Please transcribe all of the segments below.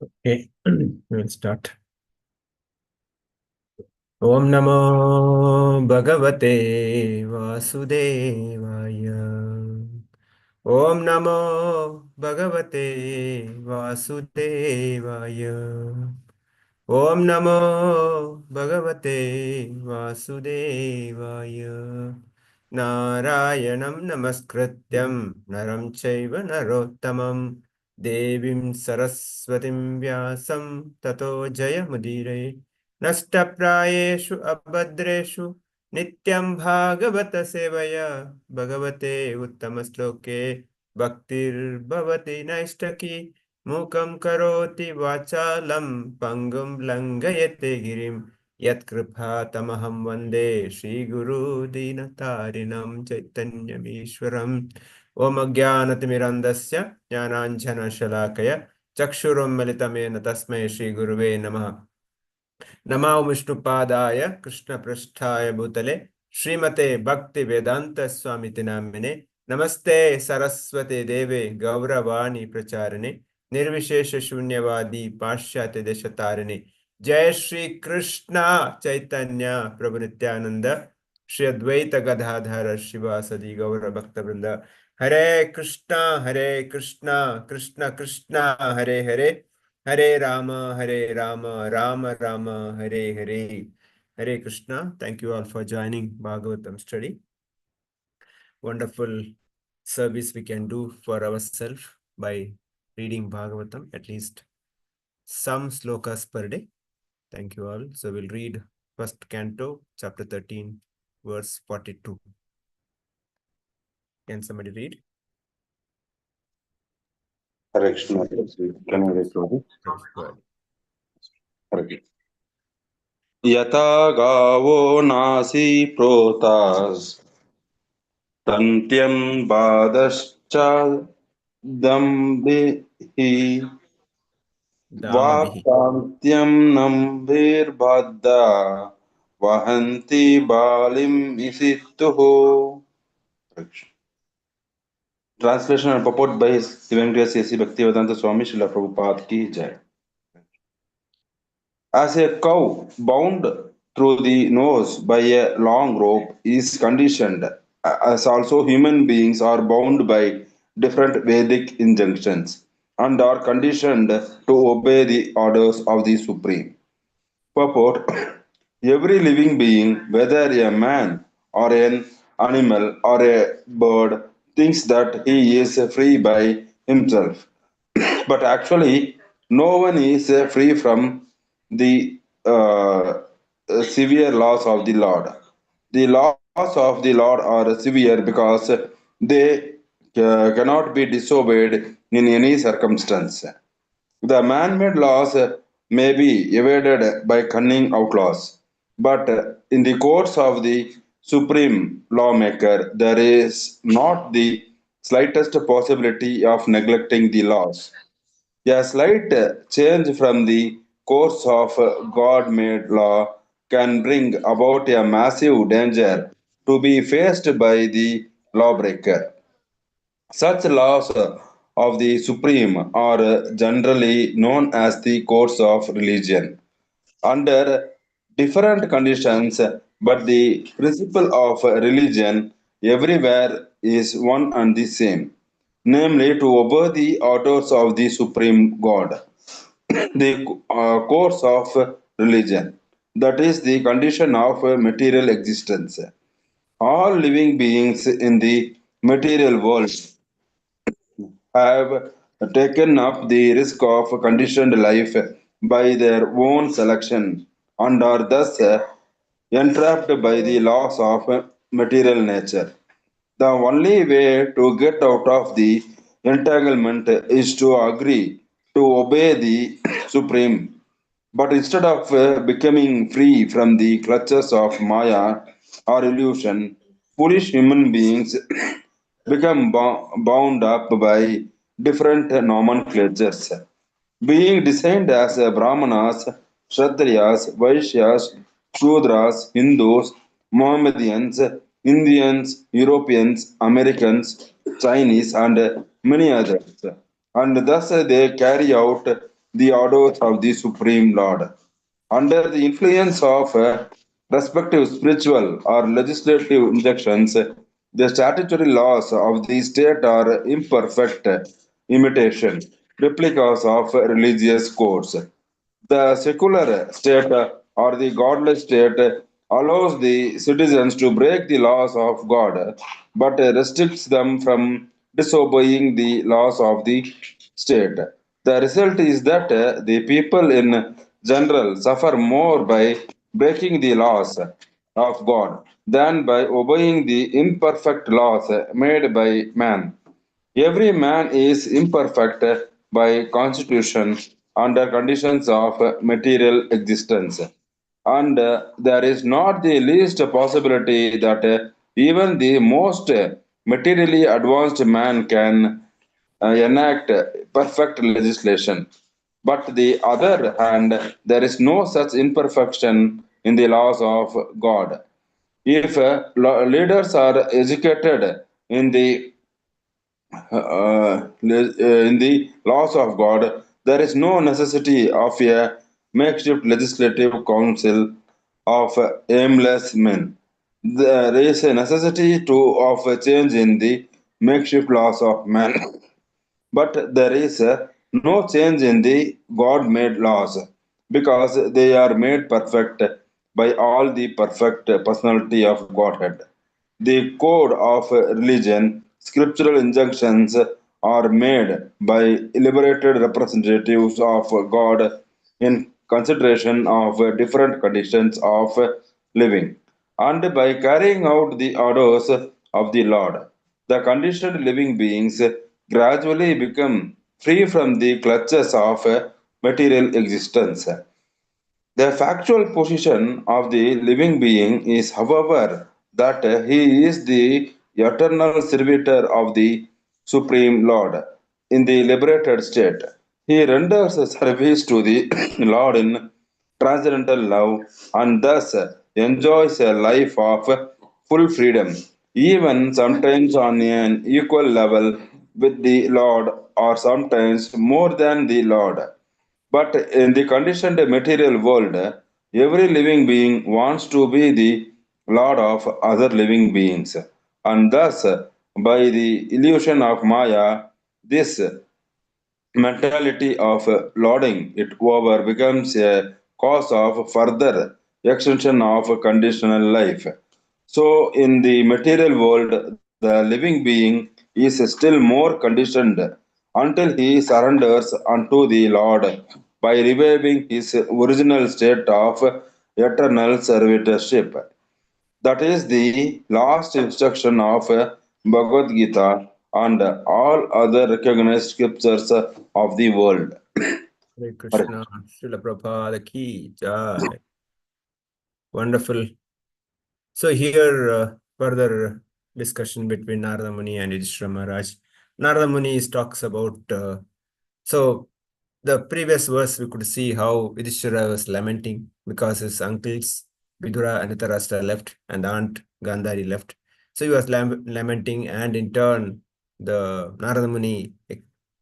Okay, we'll start. Om Namo Bhagavate Vasudevaya. Om Namo Bhagavate Vasudevaya. Om Namo Bhagavate Vasudevaya. Narayanam Namaskrityam Naram Chaiva Narottamam Devim Saraswatim Vyasam Tato Jayamudire Nashtaprayeshu Abhadreshu Nityam Bhagavata Sevaya Bhagavate Uttamasloke Bhaktir Bhavati Naistaki Mukam karoti vachalam pangum langayate girim yatkripatamaham vande Shri Guru Dinatarinam Chaitanyamishwaram Om Ajnanatimirandasya Jnananjana Shalakaya Chakshurum Malitamena Tasmai Shri Guruve Namaha नमो विष्णुपादाय कृष्णपृष्ठाय भूतले श्रीमते भक्ति वेदांत स्वामिति नामिने नमस्ते सरस्वते देवे गौरवाणी प्रचारिणे निर्विशेष शून्यवादी पाश्चात्य देशतारिणे जय श्री कृष्ण चैतन्य प्रभु नित्यानंद श्री अद्वैत गदाधर शिवासदि गौर भक्त वृंद हरे Krishna Krishna Krishna Hare Hare Hare Rama, Rama Rama, Hare Hare. Hare Krishna. Thank you all for joining Bhagavatam study. Wonderful service we can do for ourselves by reading Bhagavatam, at least some slokas per day. Thank you all. So we'll read first canto, chapter 13, verse 42. Can somebody read? Hare Krishna. Can I read it? Yes, go ahead. Hare Krishna. यथा गावो नासी प्रोतास् तन्त्यं बाधश्च दम्भिः Damabihi. वाक्कान्त्यं नम्भिर्बाधा वहन्ति बालिम् इसितुः. Translation and purport by His Divine Grace A.C. Bhaktivedanta Swami Srila Prabhupada ki jai. As a cow bound through the nose by a long rope is conditioned, as also human beings are bound by different Vedic injunctions and are conditioned to obey the orders of the Supreme. Purport: every living being, whether a man or an animal or a bird, thinks that he is free by himself. But actually, no one is free from the severe laws of the Lord. The laws of the Lord are severe because they cannot be disobeyed in any circumstance. The man-made laws may be evaded by cunning outlaws, but in the courts of the supreme lawmaker, there is not the slightest possibility of neglecting the laws. A slight change from the course of God-made law can bring about a massive danger to be faced by the lawbreaker. Such laws of the Supreme are generally known as the courts of religion under different conditions, but the principle of religion everywhere is one and the same, namely to obey the orders of the Supreme God. The course of religion, that is the condition of material existence. All living beings in the material world have taken up the risk of conditioned life by their own selection and are thus entrapped by the laws of material nature. The only way to get out of the entanglement is to agree to obey the Supreme. But instead of becoming free from the clutches of Maya or illusion, foolish human beings become bound up by different nomenclatures. Being designed as Brahmanas, Kshatriyas, Vaishyas, Shudras, Hindus, Mohammedans, Indians, Europeans, Americans, Chinese, and many others. And thus they carry out the orders of the Supreme Lord. Under the influence of respective spiritual or legislative injunctions, the statutory laws of the state are imperfect imitation, replicas of religious codes. The secular state or the godless state allows the citizens to break the laws of God but restricts them from disobeying the laws of the state. The result is that the people in general suffer more by breaking the laws of God than by obeying the imperfect laws made by man. Every man is imperfect by constitution under conditions of material existence, and there is not the least possibility that even the most materially advanced man can enact perfect legislation. But the other hand, there is no such imperfection in the laws of God. If leaders are educated in the in the laws of God, there is no necessity of a makeshift legislative council of aimless men. There is a necessity of a change in the makeshift laws of man, but there is no change in the God made laws because they are made perfect by all the perfect personality of Godhead. The code of religion, scriptural injunctions are made by liberated representatives of God in consideration of different conditions of living and by carrying out the orders of the Lord. The conditioned living beings gradually become free from the clutches of material existence. The factual position of the living being is, however, that he is the eternal servitor of the Supreme Lord in the liberated state. He renders service to the Lord in transcendental love and thus enjoys a life of full freedom, even sometimes on an equal level with the Lord or sometimes more than the Lord. But in the conditioned material world, every living being wants to be the lord of other living beings. And thus, by the illusion of Maya, this mentality of lording it over becomes a cause of further extension of conditional life. So, in the material world, the living being is still more conditioned until he surrenders unto the Lord by reviving his original state of eternal servitorship. That is the last instruction of Bhagavad Gita and all other recognized scriptures of the world. Hare Hare Krishna, Srila Prabhupada ki jai. Wonderful. So here, further discussion between Narada Muni and Yudhishthira Maharaj. Narada Muni talks about, so the previous verse we could see how Yudhishthira was lamenting because his uncles Vidura and Dhritarashtra left and aunt Gandhari left. So he was lamenting, and in turn, the Narada Muni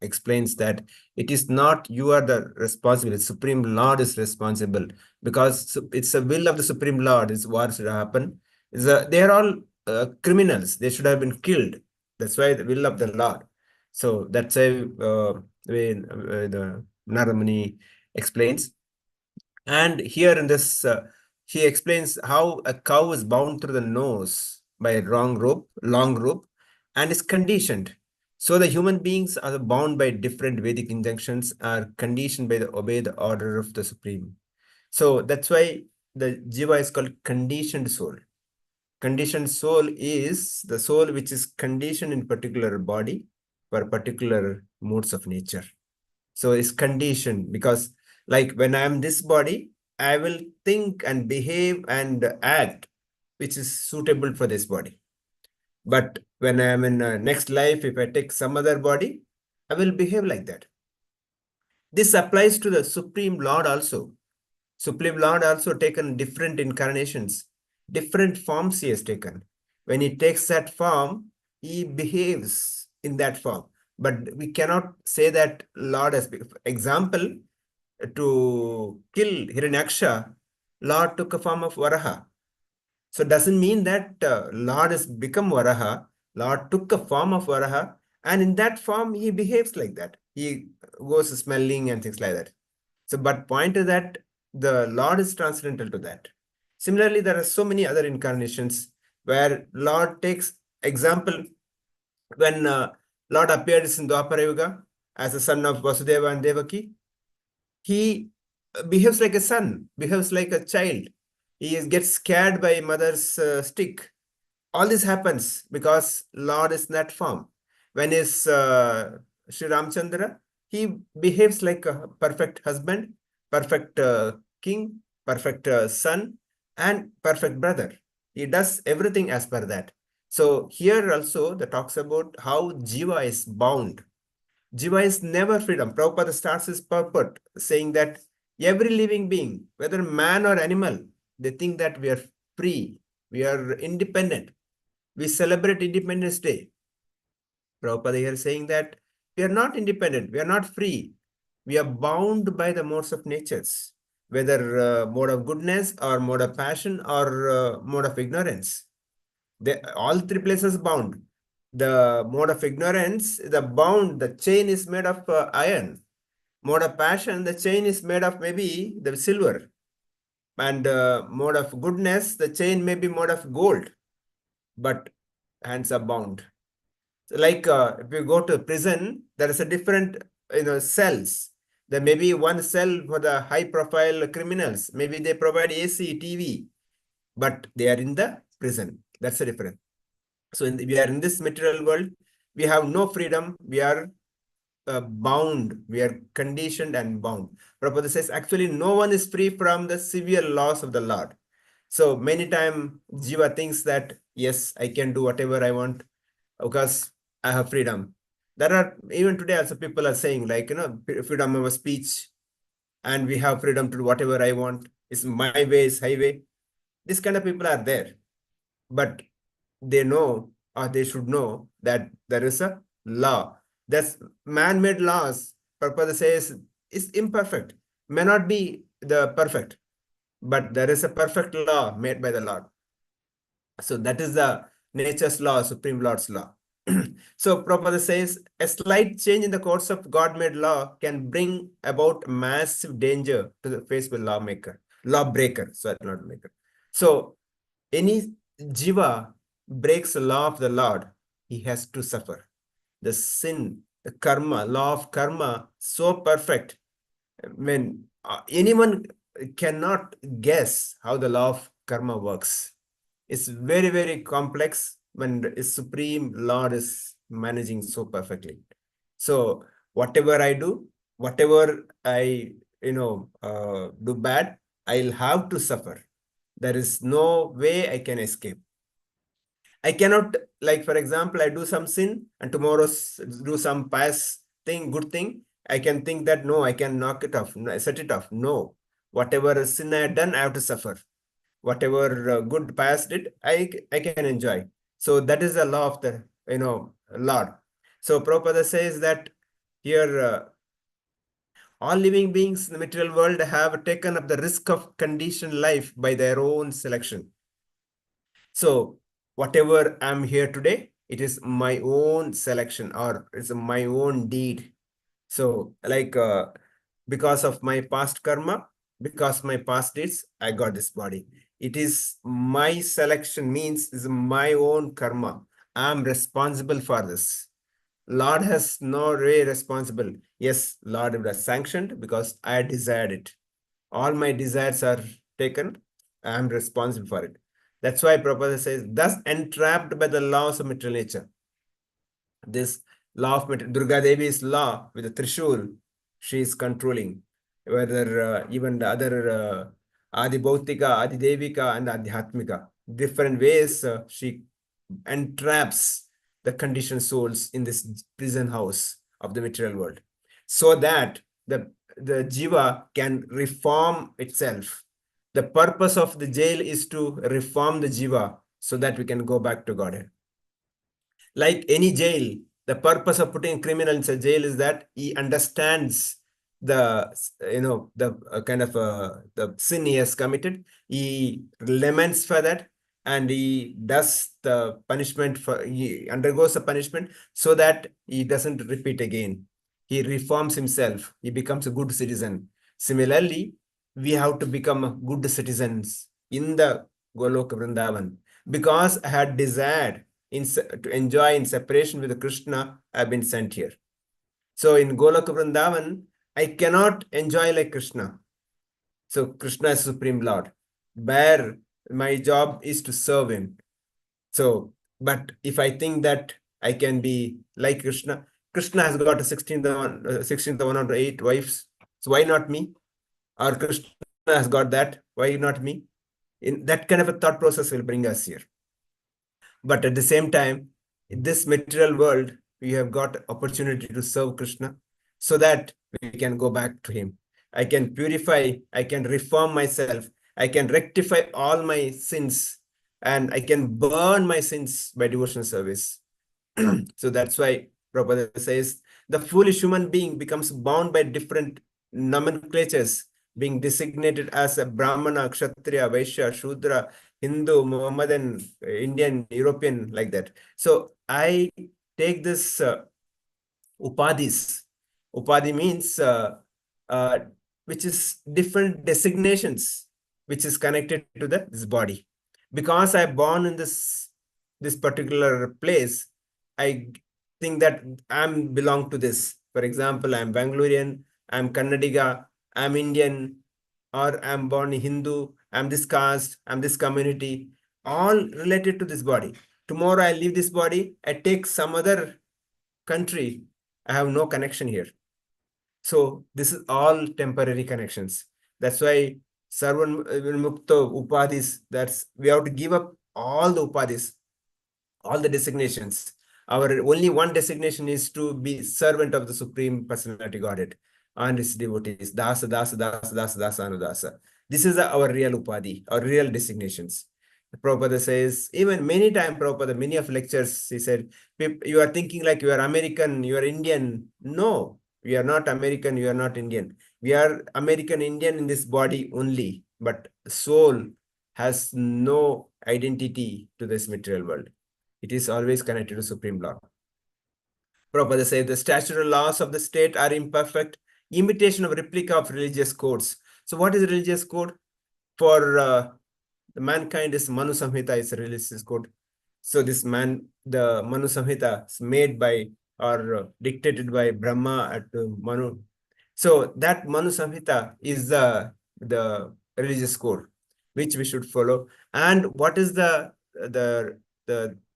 explains that it is not you are the responsible, the Supreme Lord is responsible, because it's the will of the Supreme Lord is what should happen. They are all criminals. They should have been killed. That's why the will of the Lord. So that's way the Narada Muni explains. And here in this, he explains how a cow is bound through the nose by a long rope, and is conditioned. So the human beings are bound by different Vedic injunctions, are conditioned by the obey the order of the Supreme. So that's why the Jiva is called conditioned soul. Conditioned soul is the soul which is conditioned in particular body for particular modes of nature. So it's conditioned because, like, when I am this body, I will think and behave and act which is suitable for this body. But when I am in next life, if I take some other body, I will behave like that. This applies to the Supreme Lord also. Supreme Lord also taken different incarnations, different forms he has taken. When he takes that form, he behaves in that form. But we cannot say that Lord has, example, to kill Hiranyaksha, Lord took a form of Varaha. So it doesn't mean that Lord has become Varaha. Lord took a form of Varaha, and in that form he behaves like that. He goes smelling and things like that. So, but point is that the Lord is transcendental to that. Similarly, there are so many other incarnations where Lord takes example when Lord appears in Dwapara Yuga as a son of Vasudeva and Devaki. He behaves like a son, behaves like a child. Gets scared by mother's stick. All this happens because Lord is in that form. When is Sri Ramchandra, he behaves like a perfect husband, perfect king, perfect son, and perfect brother. He does everything as per that. So here also the talks about how Jiva is bound. Jiva is never freedom. Prabhupada starts his purport saying that every living being, whether man or animal, they think that we are free, we are independent. We celebrate Independence Day. Prabhupada here saying that we are not independent, we are not free. We are bound by the modes of natures, whether mode of goodness or mode of passion or mode of ignorance. All three places bound. The mode of ignorance, the bound, the chain is made of iron. Mode of passion, the chain is made of maybe the silver. And mode of goodness, the chain may be made of gold. But hands are bound. Like if you go to prison, there is a different cells. There may be one cell for the high profile criminals. Maybe they provide AC, TV, but they are in the prison. That's the difference. So we are in this material world. We have no freedom. We are bound. We are conditioned and bound. Prabhupada says actually no one is free from the severe laws of the Lord. So many times Jiva thinks that yes, I can do whatever I want because I have freedom. There are even today also people are saying like freedom of speech, and we have freedom to do whatever I want. It's my way, is highway. This kind of people are there, but they know or they should know that there is a law. That's man-made laws. Prabhupada says is imperfect, may not be the perfect, but there is a perfect law made by the Lord. So that is the nature's law, Supreme Lord's law. So Prabhupada says a slight change in the course of God-made law can bring about massive danger to the faithful lawbreaker, sorry, not maker. So any jiva breaks the law of the Lord, he has to suffer. The sin, the karma, law of karma, so perfect. When anyone cannot guess how the law of karma works. It's very, very complex when the Supreme Lord is managing so perfectly. So whatever I do, whatever I do bad, I'll have to suffer. There is no way I can escape. I cannot, like for example, I do some sin and tomorrow do some pious thing, good thing. I can think that no, I can knock it off, set it off. No, whatever sin I have done, I have to suffer. Whatever good past did, I can enjoy. So that is the law of the Lord. So Prabhupada says that here all living beings in the material world have taken up the risk of conditioned life by their own selection. So whatever I'm here today, it is my own selection or it's my own deed. So like because of my past karma, because my past deeds, I got this body. It is my selection, means is my own karma. I'm responsible for this. Lord has no way responsible. Yes, Lord would have sanctioned because I desired it. All my desires are taken. I'm responsible for it. That's why Prabhupada says, thus entrapped by the laws of material nature. This law of Durga Devi's law with the Trishul, she is controlling. Whether even the other Adi Bhautika, Adi Devika, and Adhyatmika, different ways she entraps the conditioned souls in this prison house of the material world, so that the jiva can reform itself. The purpose of the jail is to reform the jiva so that we can go back to Godhead. Like any jail, the purpose of putting a criminal in a jail is that he understands the kind of the sin he has committed, he laments for that, and he does the punishment he undergoes the punishment so that he doesn't repeat again. He reforms himself. He becomes a good citizen. Similarly, we have to become good citizens in the Golok Vrindavan, because I had desired to enjoy in separation with Krishna. I have been sent here. So in Golok Vrindavan, I cannot enjoy like Krishna. So Krishna is Supreme Lord, where my job is to serve him. So, but if I think that I can be like Krishna, Krishna has got a 16th one or 8 wives. So why not me? Or Krishna has got that. Why not me? In that kind of a thought process will bring us here. But at the same time, in this material world, we have got opportunity to serve Krishna so that we can go back to him. I can purify, I can reform myself, I can rectify all my sins, and I can burn my sins by devotional service. So that's why Prabhupada says the foolish human being becomes bound by different nomenclatures, being designated as a Brahmana, Kshatriya, Vaishya, Shudra, Hindu, Mohammedan, Indian, European, like that. So I take this upadhis. Upadhi means uh, which is different designations, which is connected to this body. Because I born in this particular place, I think that I'm belong to this. For example, I'm Bangalorean, I'm Kannadiga, I'm Indian, or I'm born Hindu, I'm this caste, I'm this community, all related to this body. Tomorrow I leave this body, I take some other country, I have no connection here. So this is all temporary connections. That's why Sarvan Mukta Upadhis, that's we have to give up all the Upadhis, all the designations. Our only one designation is to be servant of the Supreme Personality Godhead and his devotees. Dasa, Dasa, Dasa, Dasa, Dasa, Anudasa. This is our real Upadhi, our real designations. Prabhupada says, even many times, Prabhupada, many of lectures, he said, you are thinking like you are American, you are Indian. No, we are not American, you are not Indian. We are American Indian in this body only, but soul has no identity to this material world. It is always connected to Supreme Law. Prabhupada says the statutory laws of the state are imperfect, imitation of replica of religious codes. So what is religious code? For the mankind is Manu Samhita is a religious code. So this the Manu Samhita is made by or dictated by Brahma at Manu. So that Manu Samhita is the religious code which we should follow. And what is the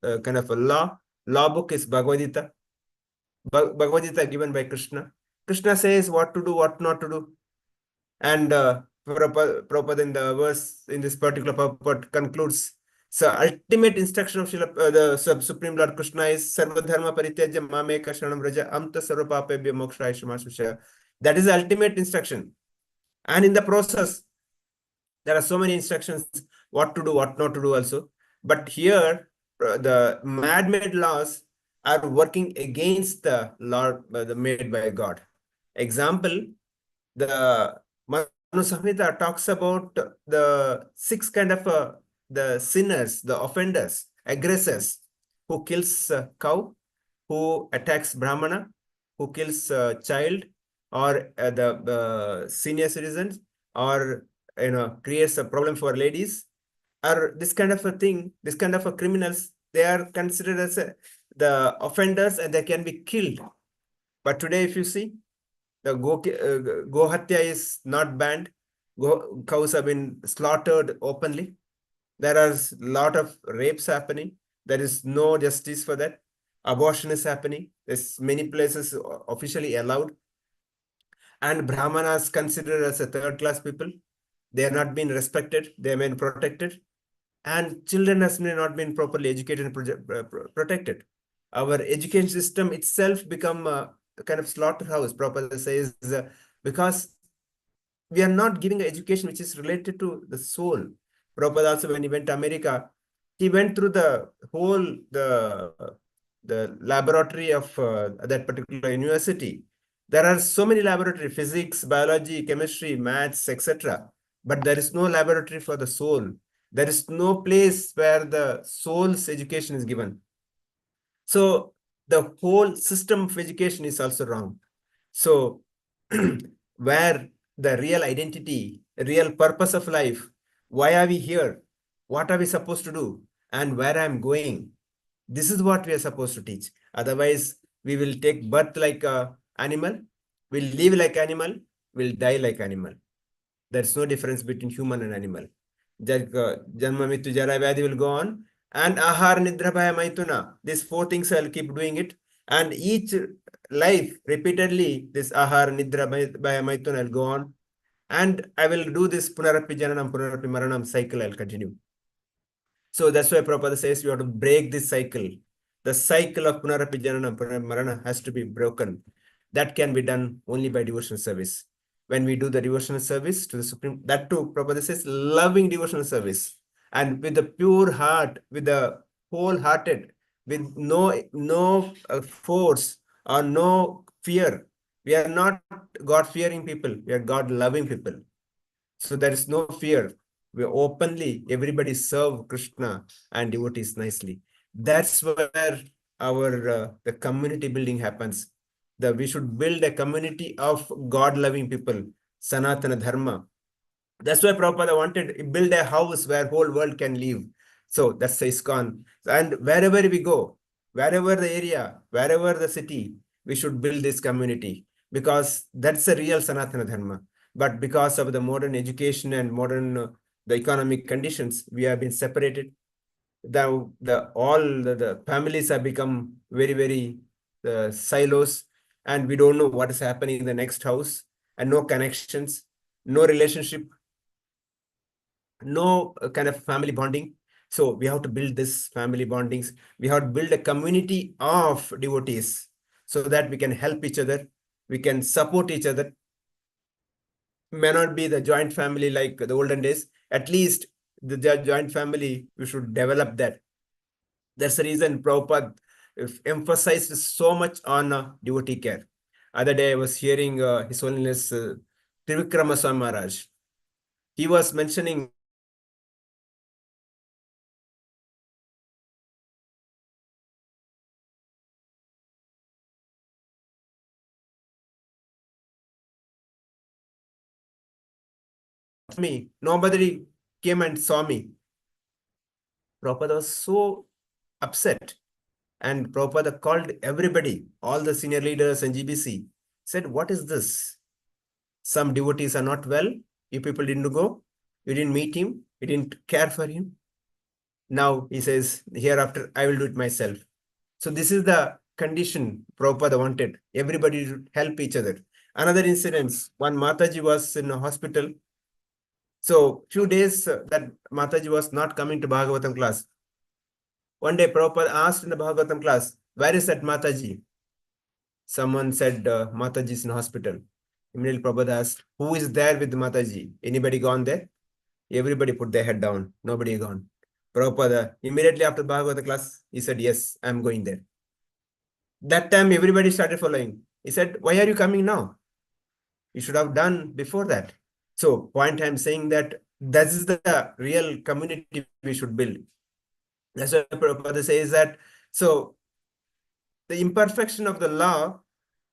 kind of a law? Law book is Bhagavad Gita. Bhagavad Gita given by Krishna. Krishna says what to do, what not to do. And Prabhupada in the verse, in this particular purport concludes, so ultimate instruction of the Supreme Lord Krishna is Sarva Dharma Parityaja Mameka Sharanam Raja Amta Sarva Papebhyo Mokshaya Shmashushaya. That is the ultimate instruction. And in the process, there are so many instructions what to do, what not to do also. But here, the man-made laws are working against the law made by God. Example, the Manu Samhita talks about the 6 kind of the sinners, the offenders, aggressors, who kills a cow, who attacks Brahmana, who kills a child, or the senior citizens, or creates a problem for ladies, or this kind of a thing, this kind of a criminals, they are considered as the offenders and they can be killed. But today, if you see, the go hatya is not banned. Cows have been slaughtered openly. There are a lot of rapes happening. There is no justice for that. Abortion is happening. There's many places officially allowed. And Brahmanas considered as a third-class people. They are not being respected. They have been protected. And children has not been properly educated and protected. Our education system itself become a kind of slaughterhouse. Prabhupada says because we are not giving education which is related to the soul. Prabhupada also, when he went to America, he went through the whole the laboratory of that particular university. There are so many laboratories, physics, biology, chemistry, maths, etc. But there is no laboratory for the soul. There is no place where the soul's education is given. So the whole system of education is also wrong. So where the real identity, real purpose of life, why are we here? What are we supposed to do? And where I'm going? This is what we are supposed to teach. Otherwise, we will take birth like a animal, we'll live like animal, we'll die like animal. There's no difference between human and animal. Janma Mrityu Jara Vyadhi will go on. And Ahar Nidra Bhaya Maituna. These four things I'll keep doing it. And each life, repeatedly, this Ahar Nidra Bhaya Maituna will go on. And I will do this Punarapi Jananam, Punarapi Maranam cycle, I'll continue. So that's why Prabhupada says you have to break this cycle. The cycle of Punarapi Jananam, Punarapi Marana has to be broken. That can be done only by devotional service. When we do the devotional service to the Supreme, that too, Prabhupada says, loving devotional service. And with the pure heart, with the wholehearted, with no force or no fear. We are not God-fearing people. We are God-loving people. So there is no fear. We openly, everybody serve Krishna and devotees nicely. That's where our the community building happens. We should build a community of God-loving people, Sanatana Dharma. That's why Prabhupada wanted to build a house where whole world can live. So that's the ISKCON. And wherever we go, wherever the area, wherever the city, we should build this community because that's the real Sanatana Dharma. But because of the modern education and modern the economic conditions, we have been separated. All the families have become very silos, and we don't know what is happening in the next house, and no connections, no relationship, no kind of family bonding. So we have to build this family bondings. We have to build a community of devotees so that we can help each other, we can support each other. May not be the joint family like the olden days. At least the joint family, we should develop that. That's the reason Prabhupada emphasized so much on devotee care. Other day I was hearing His Holiness Trivikrama Swami Maharaj. He was mentioning me. Nobody came and saw me. Prabhupada was so upset. And Prabhupada called everybody, all the senior leaders and GBC, said, what is this? Some devotees are not well. You people didn't go. You didn't meet him. You didn't care for him. Now he says, hereafter, I will do it myself. So this is the condition Prabhupada wanted. Everybody should help each other. Another incident, one Mataji was in a hospital. So few days that Mataji was not coming to Bhagavatam class. One day Prabhupada asked in the Bhagavatam class, where is that Mataji? Someone said Mataji is in hospital. Immediately Prabhupada asked, who is there with Mataji? Anybody gone there? Everybody put their head down. Nobody gone. Prabhupada, immediately after Bhagavata class, he said, yes, I'm going there. That time everybody started following. He said, why are you coming now? You should have done before that. So point I'm saying that this is the real community we should build. That's why Prabhupada says that. So the imperfection of the law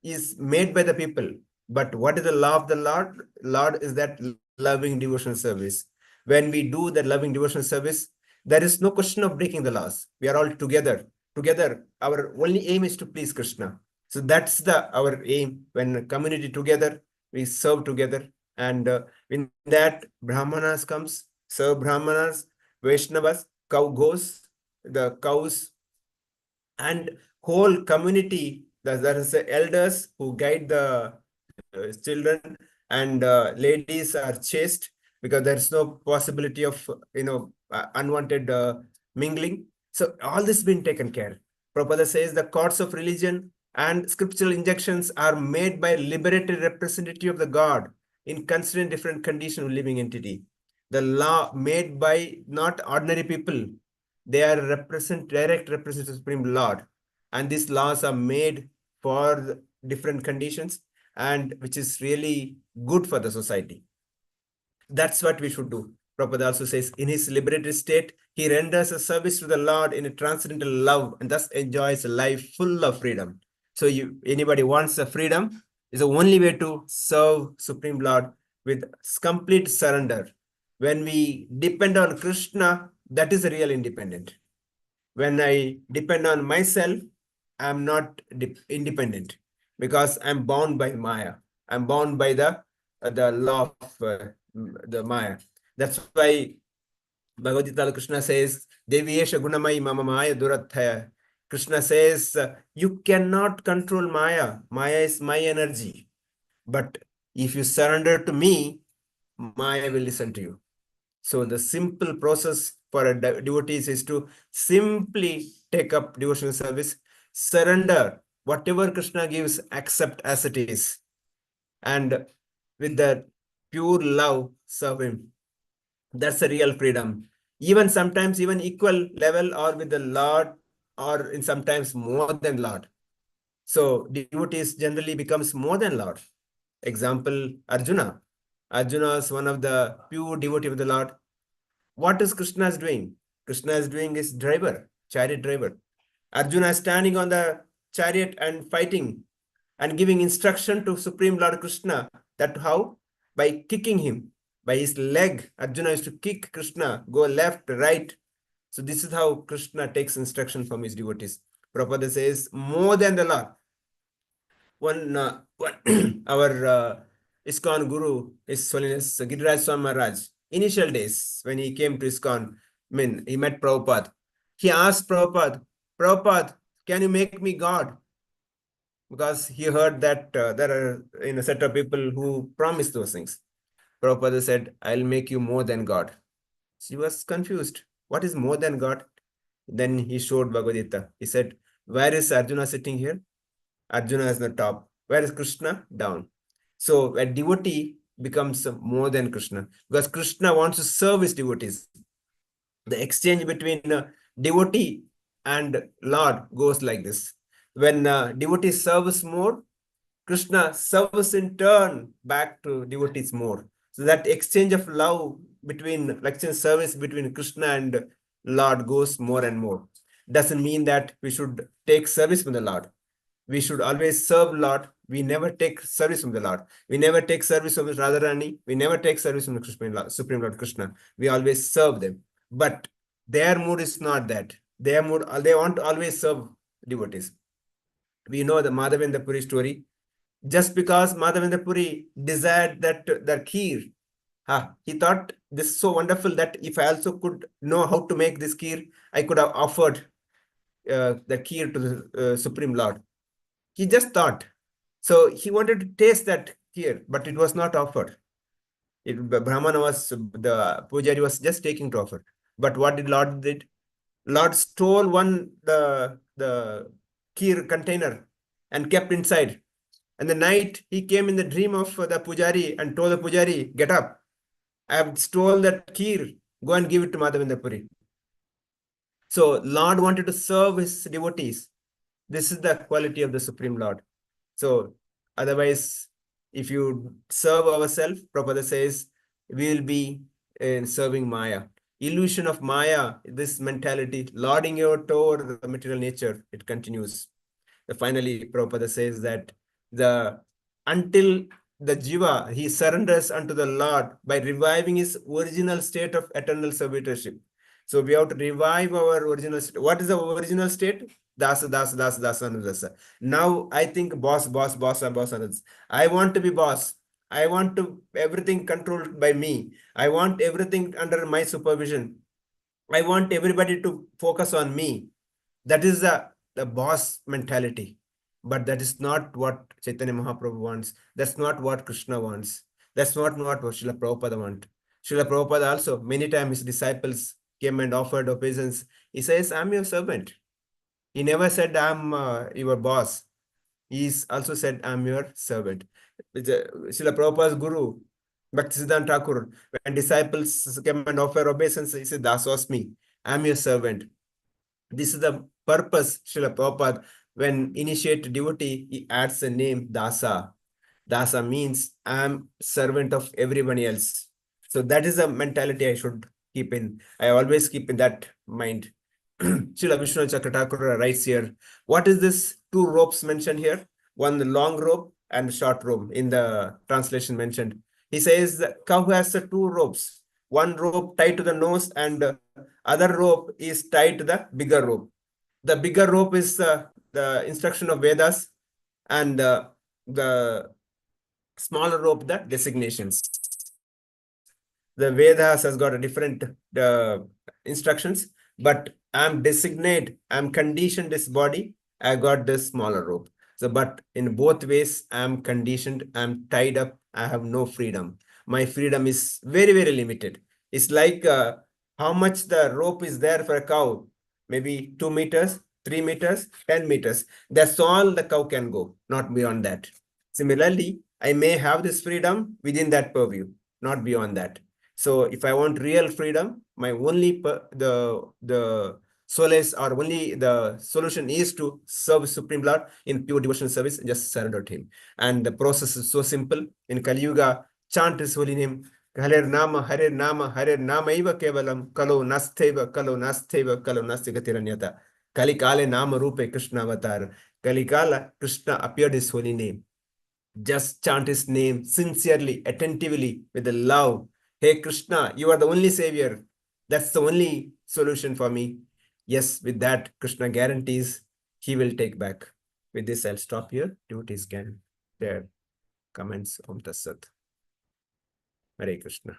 is made by the people. But what is the law of the Lord? Lord is that loving devotional service. When we do that loving devotional service, there is no question of breaking the laws. We are all together. Together, our only aim is to please Krishna. So that's our aim. When community together, we serve together. And in that, Brahmanas comes, serve Brahmanas, Vaishnavas, cow goes, the cows, and whole community. There is the elders who guide the children, and ladies are chaste because there's no possibility of unwanted mingling. So all this been taken care. Prabhupada says the courts of religion and scriptural injunctions are made by liberated representative of the God in considering different condition of living entity. The law made by not ordinary people. They are direct representative of Supreme Lord. And these laws are made for different conditions. and which is really good for the society. That's what we should do. Prabhupada also says, in his liberated state, he renders a service to the Lord in a transcendental love and thus enjoys a life full of freedom. So anybody wants the freedom, is the only way to serve Supreme Lord with complete surrender. When we depend on Krishna, that is a real independent. When I depend on myself, I'm not independent because I'm bound by Maya. I'm bound by the law of the Maya. That's why Bhagavad Gita Krishna says, Deviyesha Gunamai Mama Maya Durathaya. Krishna says, you cannot control Maya. Maya is my energy. But if you surrender to me, Maya will listen to you. So the simple process for a devotees is to simply take up devotional service, surrender whatever Krishna gives, accept as it is, and with that pure love, serve him. That's a real freedom. Even sometimes even equal level or with the Lord, or in sometimes more than Lord. So devotees generally becomes more than Lord. Example, Arjuna. Arjuna is one of the pure devotee of the Lord. What is Krishna is doing? Krishna is doing his driver, chariot driver. Arjuna is standing on the chariot and fighting and giving instruction to Supreme Lord Krishna. That how? By kicking him. By his leg, Arjuna used to kick Krishna, go left, right. So this is how Krishna takes instruction from his devotees. Prabhupada says, more than the Lord. One our ISKCON Guru, His Holiness Giriraj Swami Maharaj, initial days when he came to ISKCON, he met Prabhupada. He asked Prabhupada, Prabhupada, can you make me God? Because he heard that there are a set of people who promise those things. Prabhupada said, I'll make you more than God. She was confused. What is more than God? Then he showed Bhagavad Gita. He said, where is Arjuna sitting here? Arjuna is the top. Where is Krishna? Down. So a devotee becomes more than Krishna because Krishna wants to serve his devotees. The exchange between devotee and Lord goes like this. When devotee serves more, Krishna serves in turn back to devotees more. So that exchange of love between, like service between Krishna and Lord goes more and more. Doesn't mean that we should take service from the Lord. We should always serve Lord. We never take service from the Lord. We never take service from Radharani. We never take service from the Supreme Lord Krishna. We always serve them. But their mood is not that. Their mood, they want to always serve devotees. We know the Madhavendra Puri story. Just because Madhavendra Puri desired that kheer, he thought this is so wonderful that if I also could know how to make this kheer, I could have offered the kheer to the Supreme Lord. He just thought. So he wanted to taste that kheer, but it was not offered. Brahmana was, the pujari was just taking to offer. But what did Lord did? Lord stole the kheer container and kept inside. And the night he came in the dream of the pujari and told the pujari, get up. I have stolen that kheer. Go and give it to Madhavendra Puri. So Lord wanted to serve his devotees. This is the quality of the Supreme Lord. So otherwise, if you serve ourselves, Prabhupada says, we will be serving Maya. Illusion of Maya, this mentality, lording it over the material nature, it continues. Finally, Prabhupada says that until the jiva, he surrenders unto the Lord by reviving his original state of eternal servitorship. So we have to revive our original state. What is the original state? Dasa, dasa, dasa, dasa, anudasa. Now I think boss, boss, boss, boss, anudasa. I want to be boss. I want to everything controlled by me. I want everything under my supervision. I want everybody to focus on me. That is the boss mentality. But that is not what Chaitanya Mahaprabhu wants. That's not what Krishna wants. That's not what Srila Prabhupada wants. Srila Prabhupada also, many times his disciples came and offered obeisance. He says, I'm your servant. He never said, I'm your boss. He also said, I'm your servant. Srila Prabhupada's guru, Bhaktisiddhanta Thakur, when disciples came and offered obeisance, he said, Dasosmi, I'm your servant. This is the purpose, Srila Prabhupada, when initiate devotee, he adds the name Dasa. Dasa means I'm servant of everybody else. So that is a mentality I should keep in. I always keep in that mind. Srila Vishnu Chakrathakur writes here, what is this two ropes mentioned here? One long rope and short rope in the translation mentioned. He says the cow has two ropes. One rope tied to the nose and other rope is tied to the bigger rope. The bigger rope is the instruction of Vedas, and the smaller rope, the designations. The Vedas has got a different instructions, but I'm designate, I'm conditioned this body, I got this smaller rope. So, but in both ways, I'm conditioned, I'm tied up, I have no freedom. My freedom is very, very limited. It's like how much the rope is there for a cow, maybe 2 meters, 3 meters, 10 meters. That's all the cow can go, not beyond that. Similarly, I may have this freedom within that purview, not beyond that. So if I want real freedom, my only the solace or only the solution is to serve Supreme Lord in pure devotional service, just surrender to Him. And the process is so simple. In Kali Yuga, chant His holy name. Hare Nama, Hare Nama, Hare Nama Iva Kevalam, Kalo Nasteva, Kalo Nasteva, Kalo Nastigatiranyata. Kali Kale Nama Rupe Krishna Avatar. Kali Kala, Krishna appeared His holy name. Just chant His name sincerely, attentively, with the love. Hey Krishna, you are the only savior. That's the only solution for me. Yes, with that, Krishna guarantees He will take back. With this, I'll stop here. Devotees can their comments. Om Tat Sat. Hare Krishna.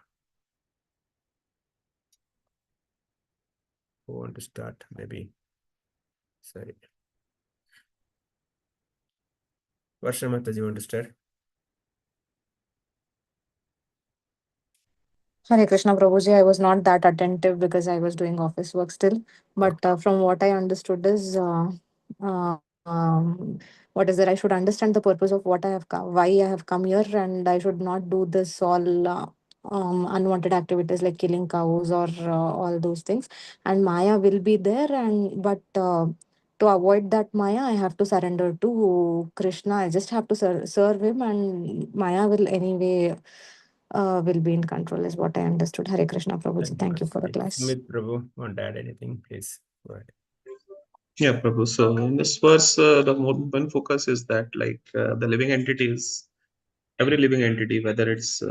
Who want to start? Maybe. Sorry. Varsha Mataji, you want to start? Hare Krishna Prabhuji, I was not that attentive because I was doing office work still. But from what I understood is, what is there? I should understand the purpose of what I have come, why I have come here, and I should not do this all unwanted activities like killing cows or all those things. And Maya will be there, and but to avoid that Maya, I have to surrender to Krishna. I just have to serve him, and Maya will anyway will be in control, is what I understood. Hare Krishna Prabhuji. Thank you for the class. Sumit Prabhu, want to add anything? Please go ahead. Yeah, Prabhu. So in this verse, the one focus is that the living entities, every living entity, whether it's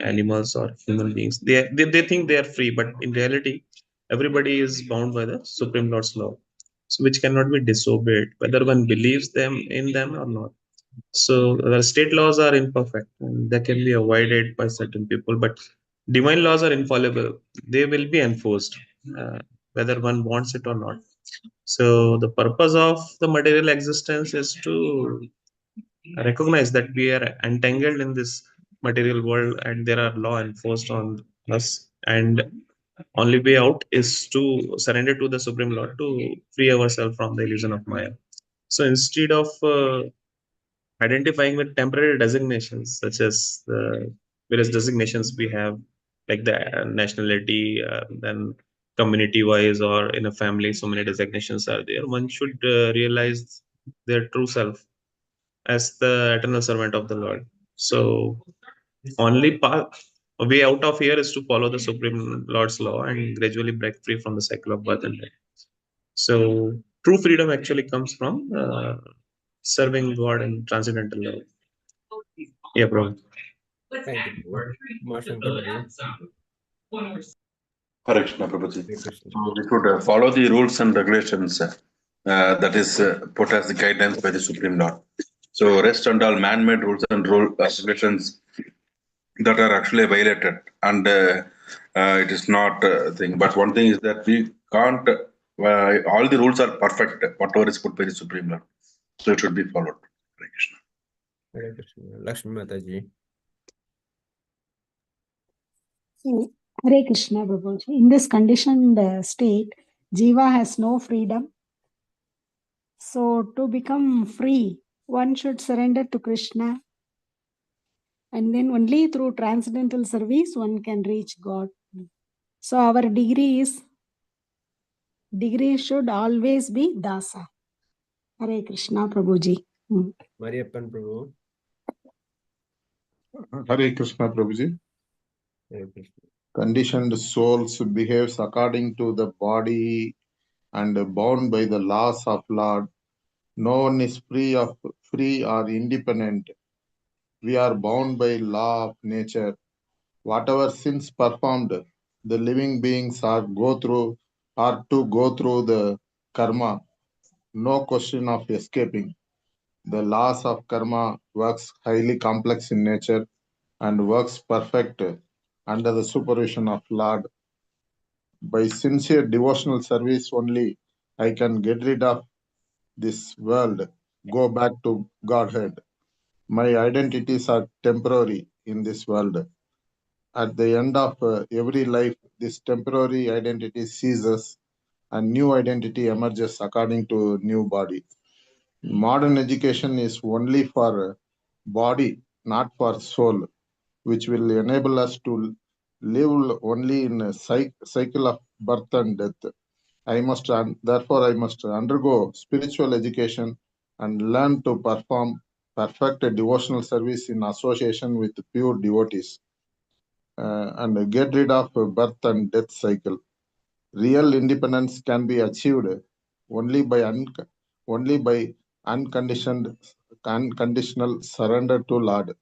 animals or human beings, they think they are free, but in reality, everybody is bound by the Supreme Lord's law, so which cannot be disobeyed, whether one believes in them or not. So the state laws are imperfect and they can be avoided by certain people, but divine laws are infallible. They will be enforced, whether one wants it or not. So the purpose of the material existence is to recognize that we are entangled in this material world and there are law enforced on us, and only way out is to surrender to the Supreme Lord to free ourselves from the illusion of Maya. So instead of identifying with temporary designations such as the various designations we have, like the nationality, then community wise or in a family, so many designations are there. One should realize their true self as the eternal servant of the Lord. So only path a way out of here is to follow the Supreme Lord's law and gradually break free from the cycle of birth and death. So true freedom actually comes from serving God in transcendental love. Yeah, bro. Thank you, Prabhu. Umashankar Prabhu. Hare Krishna, Prabhuji. Hare Krishna. So we should follow the rules and regulations that is put as the guidance by the Supreme Lord. So rest on all man-made rules and regulations that are actually violated, and it is not a thing. But one thing is that we can't. All the rules are perfect. Whatever is put by the Supreme Lord, so it should be followed. Hare Krishna. Hare Krishna. Lakshmi Mataji. So, Hare Krishna, Prabhuji. In this conditioned state, Jiva has no freedom. So, to become free, one should surrender to Krishna. And then only through transcendental service, one can reach God. So, our degree should always be Dasa. Hare Krishna, Prabhuji. Mm. Mariappan Prabhu. Hare Krishna Prabhuji. Hare Krishna. Conditioned souls behaves according to the body and bound by the laws of Lord. No one is free or independent. We are bound by law of nature. Whatever sins performed, the living beings are to go through the karma. No question of escaping. The laws of karma works highly complex in nature and works perfect under the supervision of Lord. By sincere devotional service only, I can get rid of this world, go back to Godhead. My identities are temporary in this world. At the end of every life, this temporary identity ceases and new identity emerges according to new body. Modern education is only for body, not for soul, which will enable us to live only in a cycle of birth and death. Therefore, I must undergo spiritual education and learn to perform perfect devotional service in association with pure devotees and get rid of birth and death cycle. Real independence can be achieved only by unconditional surrender to Lord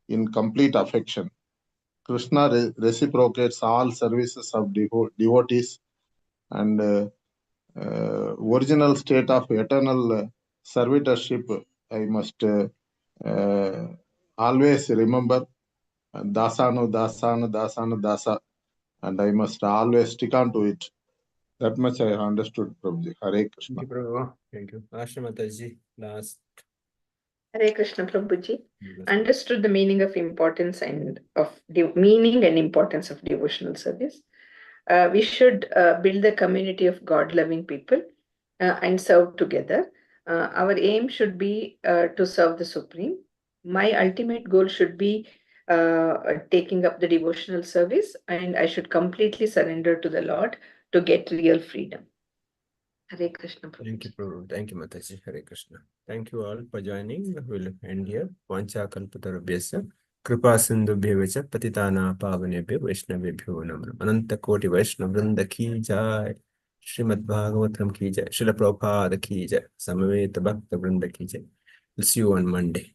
in complete affection. Krishna reciprocates all services of devotees and original state of eternal servitorship. I must always remember dasanu dasanu dasanu dasa, and I must always stick on to it. That much I understood, Prabhuji. Hare Krishna. Thank you, Prabhu. Thank you. Ashramataji, last. Hare Krishna Prabhuji. Understood the meaning of importance and meaning and importance of devotional service. We should build a community of God-loving people and serve together. Our aim should be to serve the Supreme. My ultimate goal should be taking up the devotional service, and I should completely surrender to the Lord to get real freedom. Hare Krishna Prabhuji. Thank you, Prabhu. Thank you, Mataji. Hare Krishna. Thank you all for joining. We'll end here. Vancha kalpatarubhyasya kripa sindhubhyevacha patitana pavanebhyo vaishnavebhyo namo. Ananta koti vaishnav vrinda ki jai. Srimad Bhagavatam ki jai. Srila Prabhupada ki jai. Samaveta Bhakta Vrinda ki jai. We'll see you on Monday.